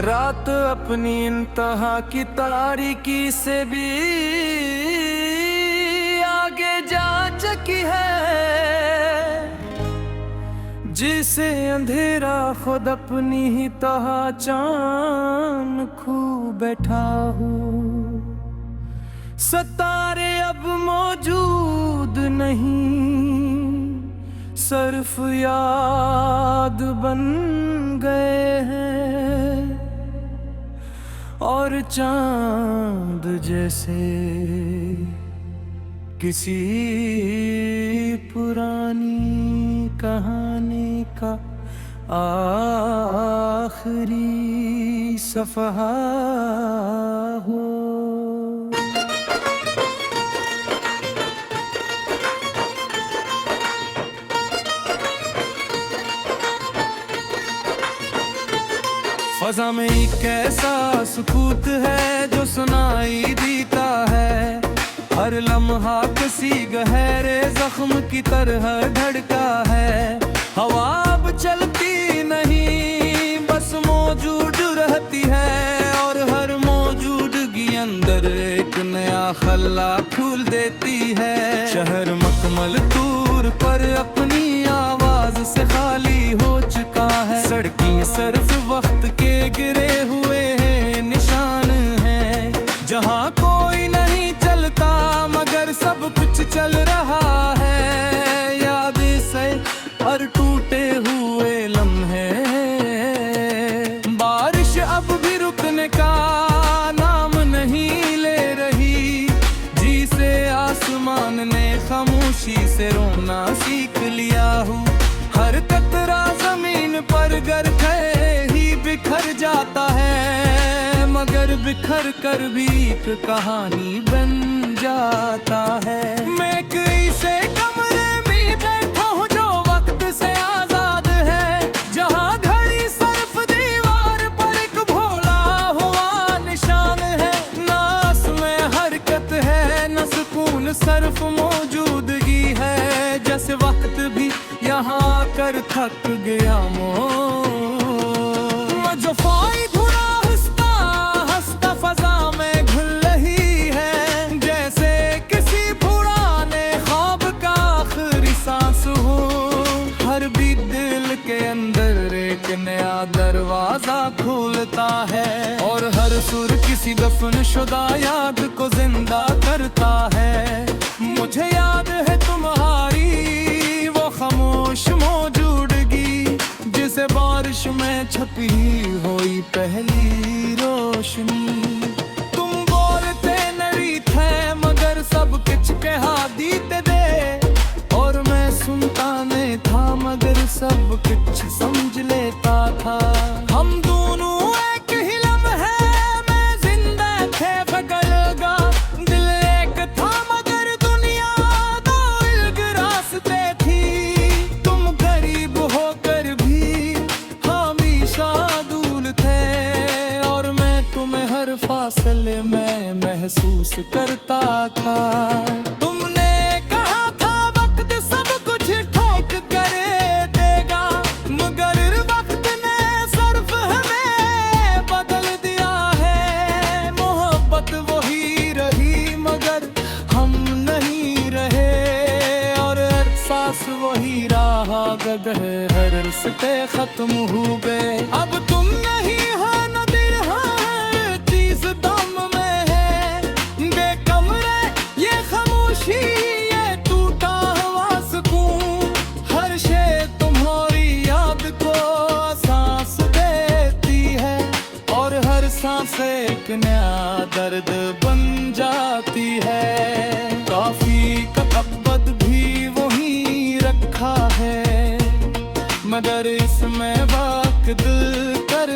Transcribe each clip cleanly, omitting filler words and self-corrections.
रात अपनी इंतहा की तारीकी से भी आगे जा चुकी है, जिसे अंधेरा खुद अपनी ही पहचान खो बैठा हूँ। सितारे अब मौजूद नहीं, सिर्फ याद बन गए हैं, और चांद जैसे किसी पुरानी कहानी का आखिरी सफ़हा हो। फ़ज़ा में एक ऐसा सुकूत है जो सुनाई देता है, हर लम्हा किसी गहरे जख्म की तरह धड़का है। हवा अब चलती नहीं, बस मौजूद रहती है, और हर मौजूदगी अंदर एक नया खला फूल देती है। शहर मकमल तूर पर अपनी आवाज से खाली हो चुका है, सड़कें सिर्फ वक्त के गिरे हुए निशान हैं। जहाँ कोई नहीं चलता मगर सब कुछ चल रहा है, यादें से और टूटे हुए लम्हे। बारिश अब भी रुकने का नाम नहीं ले रही, जिसे आसमान ने खामोशी से रोना सीख लिया हूँ। हर कतरा जमीन पर गर ही बिखर जाता है, मगर बिखर कर भी एक कहानी बन जाता है। मैं एक ऐसे कमरे में बैठा हूँ जो वक्त से आजाद है, जहाँ घड़ी सिर्फ दीवार पर एक भोला हुआ निशान है। ना उसमें हरकत है न सुकून, सिर्फ मौजूदगी है, जैसे वक्त भी यहाँ आकर थक गया फ़ाई धुरा हंसता हंसता फ़ज़ा में घुल रही है, जैसे किसी पुराने ख्वाब का आखिरी सांस हो। हर भी दिल के अंदर एक नया दरवाजा खोलता है, और हर सुर किसी दफन शुदा याद को जिंदा करता है। मुझे याद है तुम्हारी वो खामोश मौजूदगी, जिसे बारिश में छपी हुई पहली रोशनी। तुम बोलते नरी थे मगर सब कुछ कहा दीते दे, और मैं सुनता नहीं था मगर सब कुछ समझ लेता था। हम दोनों एक ही लम्हे में जिंदा थे, फगलगा दिल एक था मगर दुनिया दो अलग रास्ते थी। तुम गरीब होकर भी हमेशा दूर थे, और मैं तुम्हें हर फासले में महसूस करता था। तुमने कहा था वक्त सब कुछ ठोक कर देगा, मगर वक्त ने सिर्फ हमें बदल दिया है। मोहब्बत वही रही मगर हम नहीं रहे, और एहसास वही रहा गगह हर रिश्ते खत्म हुए। अब तुम नहीं हो न दिल, हर चीज दम में है। बेकमरे ये खामोशी ये टूटा हुआ सुकून, हर शे तुम्हारी याद को सांस देती है, और हर सांस एक नया दर्द बन जाती है। काफी का अब्बद भी वही रखा है, मगर इसमें वक्त दिल कर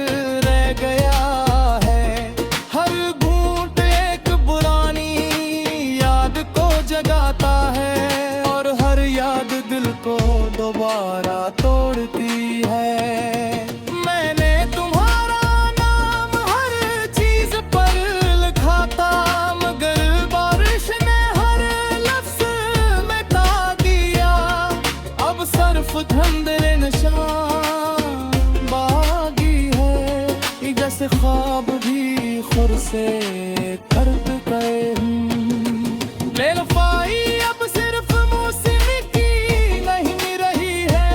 रह गया है। हर घूंट एक पुरानी याद को जगाता है, और हर याद दिल को दोबारा तोड़ती है। मैंने तुम्हारा नाम हर चीज पर लिखा था, मगर बारिश ने हर लफ्ज मिटा दिया। अब सिर्फ धुंधले निशान बाकी है, जैसे ख्वाब भी खुर से कर्द गए। बेवफाई अब सिर्फ मौसम की नहीं रही है,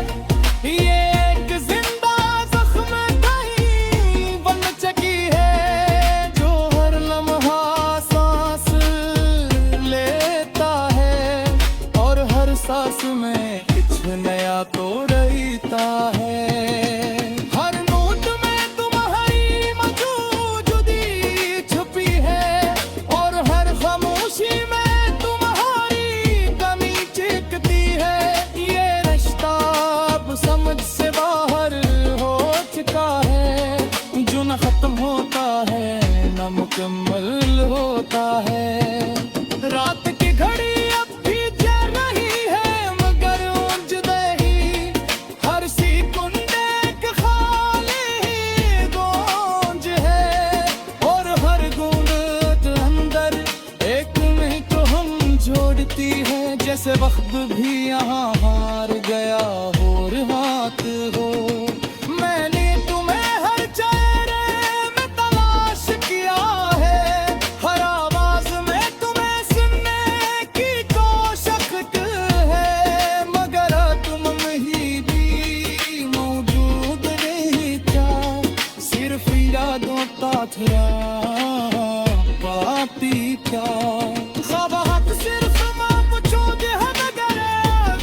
ये एक जिंदा जख्म कहीं बन चुकी है, जो हर लम्हा सांस लेता है और हर सांस में कुछ नया तो रहता है। हर नोट में तुम्हारी मौजूदगी छुपी है और हर खामोशी में तुम्हारी कमी चिपकती है। ये रिश्ता अब समझ से बाहर हो चुका है, जो न खत्म होता है न मुकम्मल होता है। रात की घड़ी अब भी चल रही है मगर ऊंझ दही, हर सेकंड एक खाली गूंज है और हर गूंज अंदर एक में तो हम जोड़ती है। जैसे वक्त भी यहाँ हार गया और हाथ हो, मैंने तुम्हें हर चेहरे में तलाश किया है, हर आवाज में तुम्हें सुनने की कोशिश है, मगर तुम ही भी मौजूद नहीं था, सिर्फ यादों का था पाती क्या। ख्वाब सिर्फ मौजूद है मगर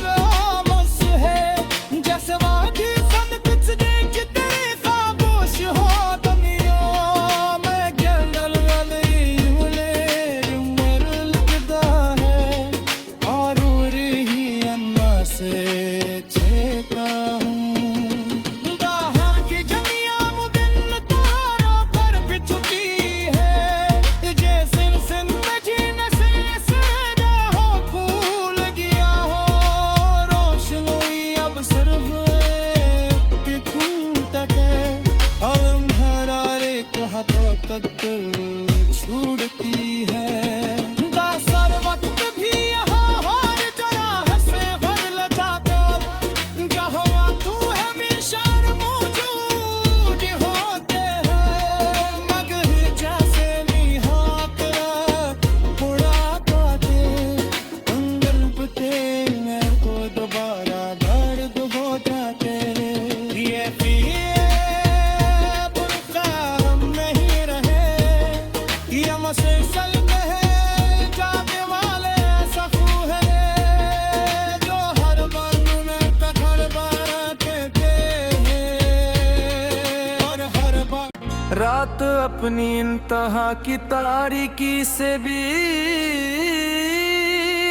खामोश है, जैसे वादी सन कुछ देख तेरी खामोश हो दुनिया में। गल उम्र लगता है और रही अन्ना से छेका हूँ। बाहर की जमिया मुदिन तारों पर भी छुपी है, जैसे सिन में जीने से हो फूल गया हो। रोशनी अब सिर्फ एक खूंटक है, अलम हरारे को हाथों तक छूटती है। दासर वक्त भी यहाँ हार जरा हंसे बदल जाता, जहाँ तू हमेशा मौजूद होते हैं, मगर जैसे निहात उड़ा पाते अंदर पे मेरे को दोबारा दर्द हो जाते। ये बुनका हम नहीं रहे, ये मसलसल में जाने वाले सफू है, जो हर बन में कखर बरतते हैं और हर बार रात अपनी इंतहा की तारीकी से भी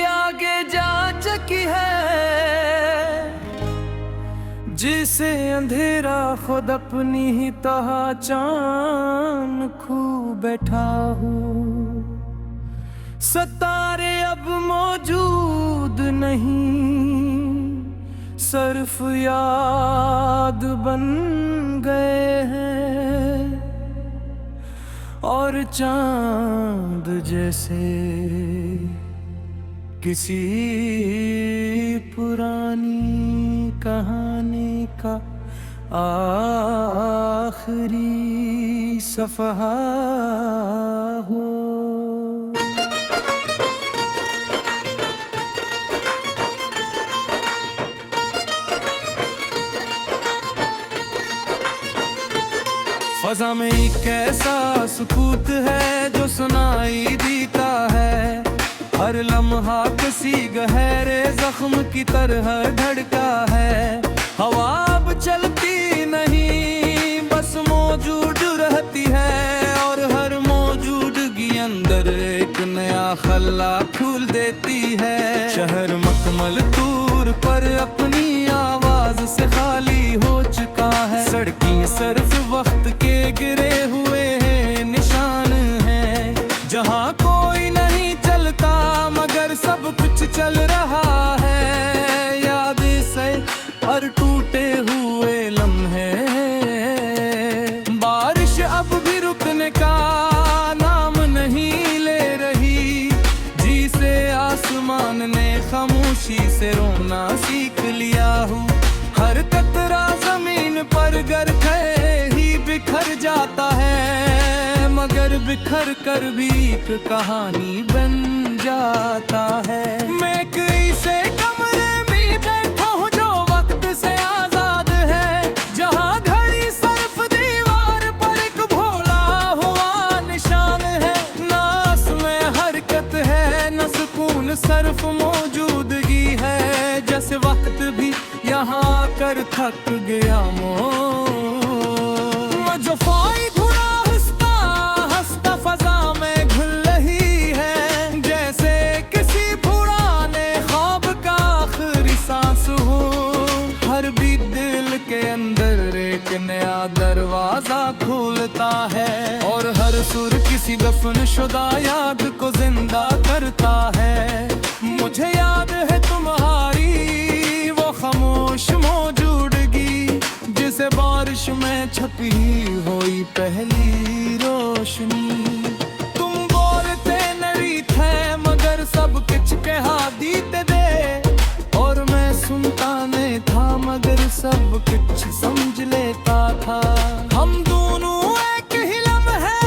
आगे जा चुकी है, जिसे अंधेरा खुद अपनी ही पहचान खो बैठा हूँ। सितारे अब मौजूद नहीं, सिर्फ याद बन गए हैं और चांद जैसे किसी पुरानी कहानी का आखिरी सफ़हा हो। फ़ज़ा में एक ऐसा सुकूत है जो सुनाई देता है, हर लम्हा किसी गहरे जख्म की तरह धड़का है। हवा अब चलती नहीं बस मौजूद रहती है, और हर मौजूदगी अंदर एक नया खल्ला फूल देती है। शहर मकमल तूर पर अपनी आवाज से खाली हो चुका है, सड़कें सिर्फ वक्त के गिरे हुए हैं निशान हैं, जहाँ कोई नहीं चलता मगर सब कुछ चल रहा है। याद से और टूटे हुए लम्हे, बारिश अब भी रुकने का नाम नहीं ले रही, जिसे आसमान ने खामोशी से रोना सीख लिया हूँ। हर कतरा जमीन पर गर ही बिखर जाता है, दिल बिखर कर भी एक कहानी बन जाता है। मैं कहीं से कमरे में बैठा हूँ जो वक्त से आजाद है, जहाँ घड़ी सिर्फ दीवार पर एक भोला हुआ निशान है। ना उसमें हरकत है न सुकून, सिर्फ मौजूदगी है। जैसे वक्त भी यहाँ कर थक गया जो फाई धुरा हंसता हंसता फजा में घुल रही है, जैसे किसी पुराने ख्वाब का आखिरी सांस हो। हर भी दिल के अंदर एक नया दरवाजा खोलता है, और हर सुर किसी दफन शुदा याद को जिंदा करता है। मुझे याद है तुम्हारी वो खामोश मौजूदगी, जिसे बारिश में छपी हुई पहली रोशनी। तुम बोलते नरी थे मगर सब कुछ कहा दीते दे, और मैं सुनता नहीं था मगर सब कुछ समझ लेता था। हम दोनों एक ही लम्हे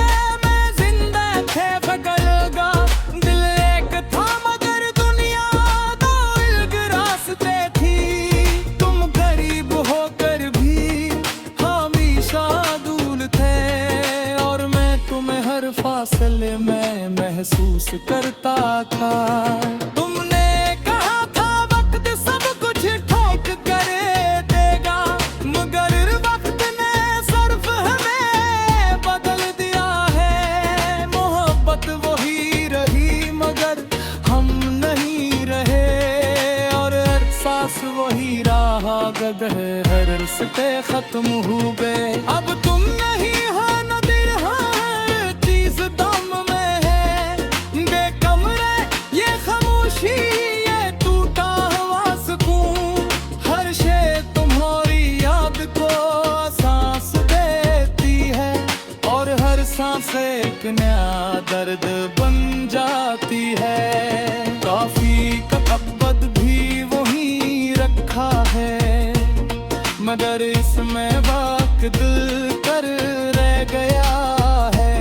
में जिंदा थे फगलगा, दिल एक था मगर दुनिया दो अलग रास्ते थी। तुम गरीब होकर भी हमेशा दूर थे, और मैं तुम्हें हर फासले में महसूस करता था। तुमने कहा था वक्त सब कुछ ठोक कर देगा, मगर वक्त ने सिर्फ हमें बदल दिया है। मोहब्बत वही रही मगर हम नहीं रहे, और हर सांस वही रहा गगह हर रिश्ते खत्म हो गए। अब तुम नहीं हो न दिल, हर चीज दम में है। बेकमरे ये खामोशी ये टूटा हुआ सुकून, हर शे तुम्हारी याद को सांस देती है, और हर सांस एक नया दर्द बन जाती है। काफी का अब्बद भी वही रखा है, मगर इसमें वक्त दिल कर रह गया है।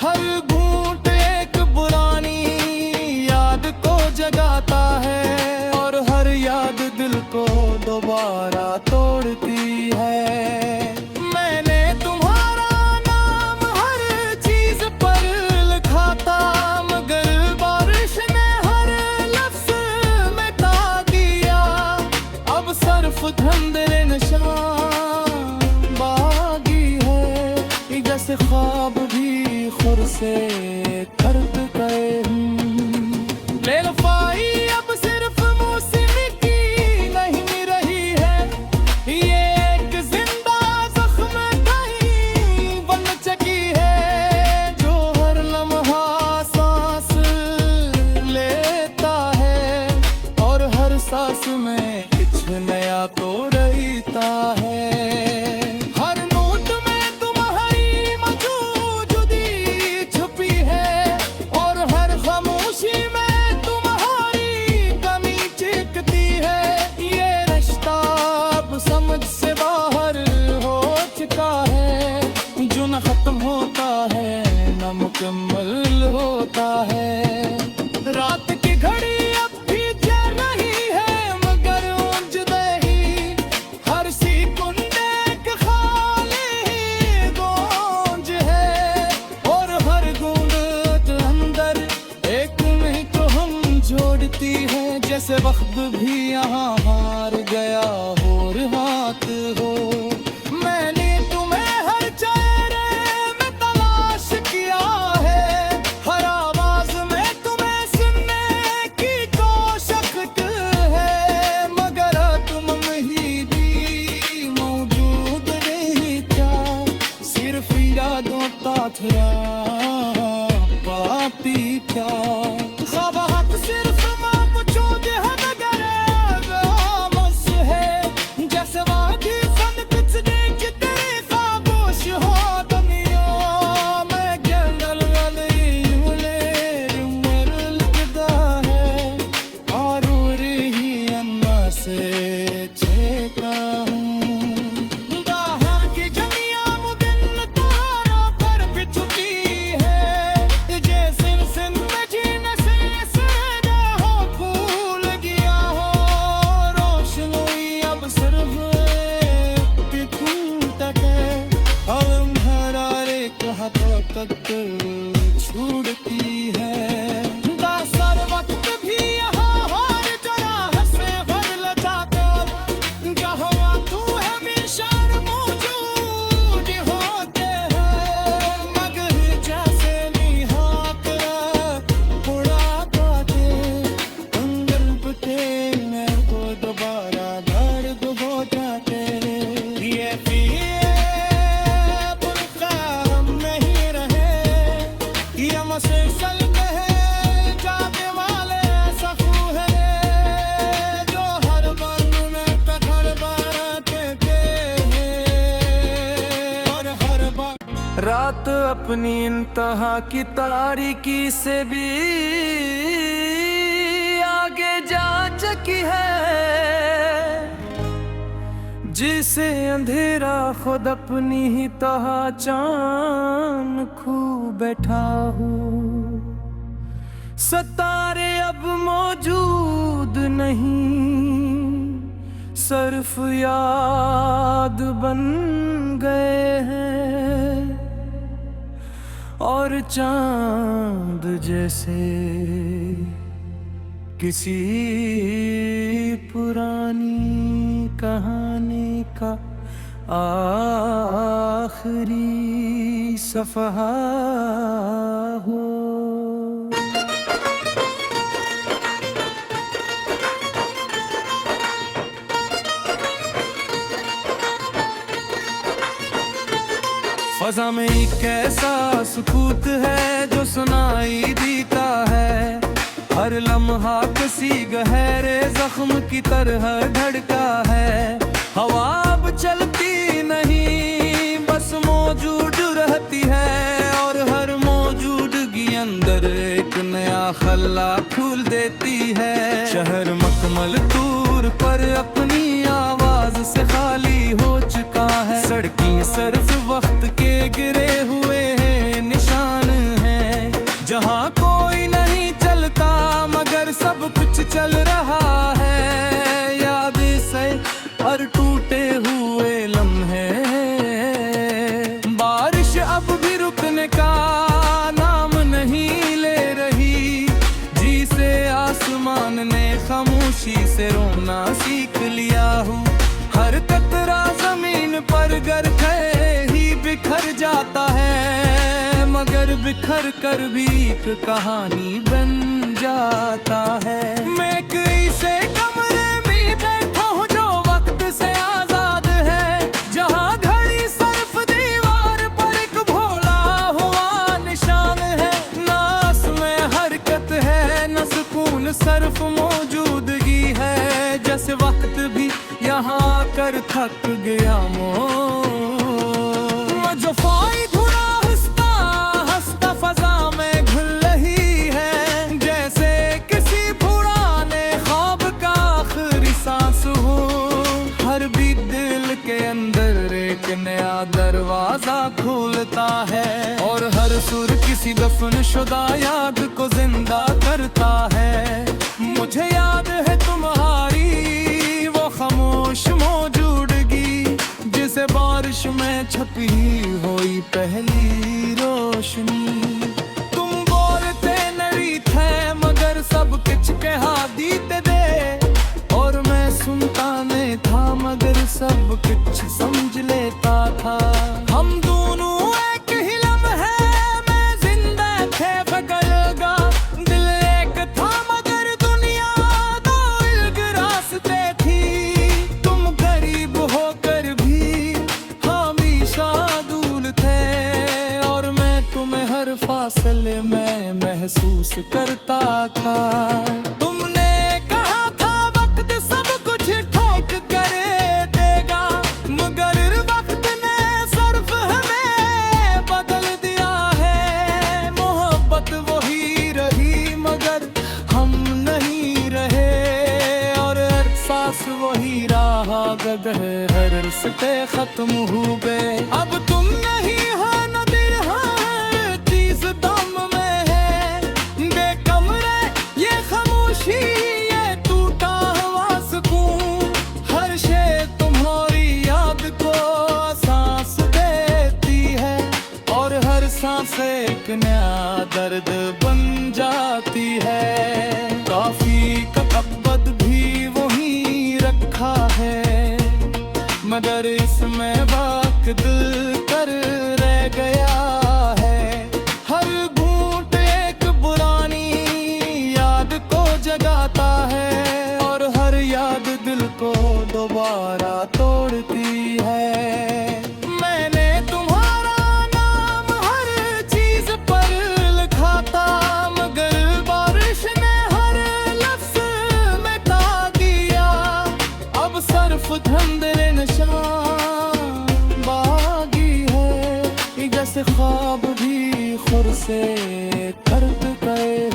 हर घूंट एक पुरानी याद को जगाता है, और हर याद दिल को दोबारा तोड़ती है। मैंने तुम्हारा नाम हर चीज पर लिखा था, मगर बारिश ने हर लफ्ज मिटा दिया। अब सिर्फ धंधरे निशान बागी है, जैसे ख्वाब भी खुद से दर्द गए। बेवफाई अब सिर्फ मौसमी की नहीं रही है, ये एक जिंदा जख्म कहीं बन चुकी है, जो हर लम्हा सांस लेता है, और हर सांस में कुछ नया तो रहता है। हर नोट में तुम्हारी मौजूदगी छुपी है, और हर खामोशी में तुम्हारी कमी चिकती है। ये रिश्ता अब समझ से बाहर हो चुका है, जो न खत्म होता है न मुकम्मल होता है। रात की घड़ी अब भी चल रही है मगर उलझ रही, हर सेकंड एक खाली गूंज है, और हर गूंज के अंदर एक में तो हम जोड़ती है। जैसे वक्त भी यहाँ हार गया और हाथ हो। मैंने तुम्हें हर चेहरे में तलाश किया है, हर आवाज में तुम्हें सुनने की कोशिश है, मगर तुम में भी मौजूद नहीं था। सिर्फ यादों का था पाती क्या, ख्वाब सिर्फ मौजूद है मगर खामोश है। जैसे वादी सन कुछ देख तेरे खामोश हो दुनिया में, गल यूले उमर लगता है, और ही अन्ना से छेका हूँ। बाहर की जमिया मुदिन तारों पर बिछती है, अपनी इंतहा की तारीकी से भी आगे जा चुकी है, जिसे अंधेरा खुद अपनी ही पहचान खो बैठा हूँ। सितारे अब मौजूद नहीं, सिर्फ याद बन गए हैं, और चांद जैसे किसी पुरानी कहानी का आखिरी सफ़हा हो। फ़ज़ा में एक ऐसा सुकूत है जो सुनाई देता है, हर लम्हा किसी गहरे जख्म की तरह धड़का है। हवा अब चलती नहीं, बस मौजूद रहती है, और हर मौजूदगी अंदर एक नया खल्ला खोल देती है। शहर मकमल तूर पर अपनी आवाज से खाली हो चुका है, सड़कें सिर्फ वक्त के गिरे हुए हैं निशान हैं। जहाँ कोई नहीं चलता मगर सब कुछ चल रहा है, याद से और टूटे हुए लम्हे। बारिश अब भी रुकने का नाम नहीं ले रही, जिसे आसमान ने खामोशी से रोना सीख लिया हूँ। हर कतरा जमीन पर गर ही बिखर जाता है, मगर बिखर कर भी एक कहानी बन जाता है। मैं कैसे कमरे में बैठा हूँ जो वक्त से आजाद है, जहाँ घड़ी सिर्फ दीवार पर एक भोला हुआ निशान है। ना उसमें हरकत है न सुकून, सिर्फ मौजूदगी है, जैसे वक्त भी यहाँ कर थक गया जो फ़ाई धुरा हंसता हंसता फ़ज़ा में घुल रही है, जैसे किसी पुराने ख्वाब का आखिरी सांस हो। हर भी दिल के अंदर एक नया दरवाजा खोलता है, और हर सुर किसी दफन शुदा याद को जिंदा करता है। मुझे याद है तुम्हारी वो खामोश मौजूदगी, जिसे बारिश में छपी हुई पहली रोशनी। तुम बोलते नहीं थे मगर सब कुछ कहा दीते दे, और मैं सुनता नहीं था मगर सब कुछ समझ लेता था। हम दोनों एक ही लम्हे में जिंदा थे, फगलगा दिल एक था मगर दुनिया दो अलग रास्ते थी। तुम गरीब होकर भी हमेशा दूर थे, और मैं तुम्हें हर फासले में महसूस करता था। तुमने कहा था वक्त सब कुछ ठोक कर देगा, मगर वक्त ने सिर्फ हमें बदल दिया है। मोहब्बत वही रही मगर हम नहीं रहे, और हर सांस वही रहा गदर हर रिश्ते खत्म हुए। अब तुम नहीं हो न दिल, हर चीज दम में है, बेकमरे ये खामोशी ये टूटा हुआ सुकून। हर शे तुम्हारी याद को सांस देती है, और हर सांस एक नया दर्द बन जाती है। काफी का कब्बद भी वही रखा है, मगर इसमें वक्त दिल कर रह गया है। हर घूंट एक पुरानी याद को जगाता है, और हर याद दिल को दोबारा तोड़ती है। मैंने तुम्हारा नाम हर चीज पर लिखा था, मगर बारिश ने हर लफ्ज मिटा दिया। अब सिर्फ धंधे निशान बागी है, भी खुर से दर्द गए।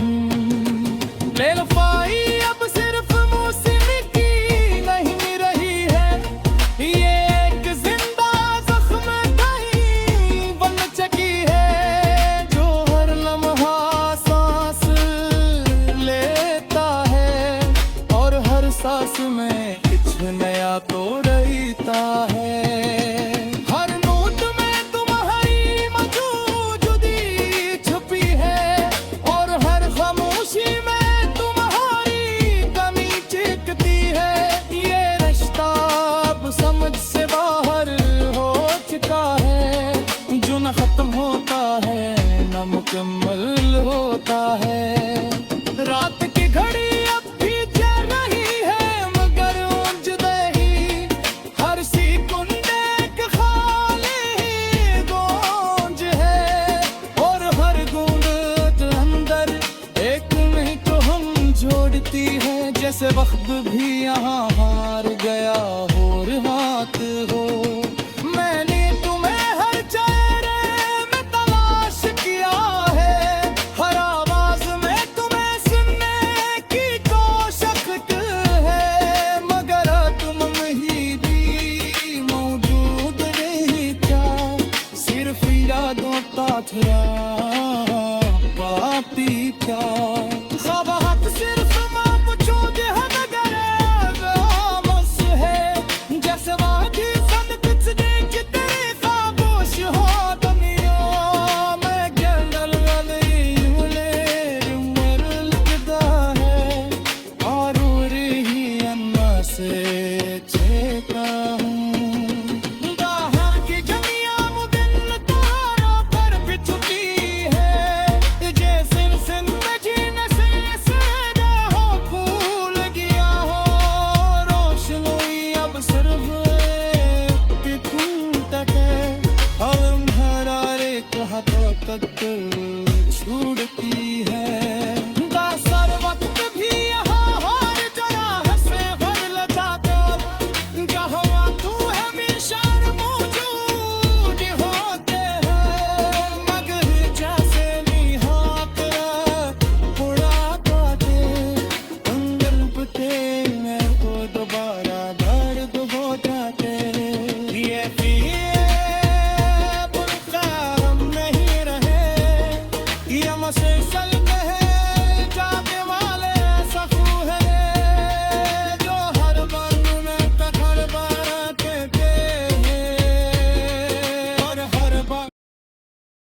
बेवफाई अब सिर्फ मौसम की नहीं रही है, ये एक जिंदा जख्म कहीं बन चुकी है, जो हर लम्हा सांस लेता है और हर सांस में कुछ नया तो रहता है। हर नोट में तुम्हारी मौजूदगी छुपी है और हर खामोशी में तुम्हारी कमी चिपकती है। ये रिश्ता अब समझ से बाहर हो चुका है, जो न खत्म होता है न मुकम्मल होता है। रात की घड़ी अब भी चल रही है मगर जुदाई, हर सेकंड एक खाली गूंज है और हर गूंज अंदर एक नहीं तो हम जोड़ती है। जैसे वक्त भी यहाँ हार गया और हाथ हो, मैंने तुम्हें हर चेहरे में तलाश किया है, हर आवाज में तुम्हें सुनने की कोशिश है, मगर तुम ही भी मौजूद नहीं क्या, सिर्फ यादों का थरा पाती क्या। ख्वाब सिर्फ मौजूद है मगर खामोश है, जैसे वादी सन कुछ देखते खामोश हो दुनिया में। गल लगता है और रही अन्ना से चेता हूँ। बाहर की जमियां मुदिल तारों पर बिछती है, जैसे जिंदगी से हो फूल गया हो। रोशनी अब सिर्फ एक तक है, हम हर एक हाथों तक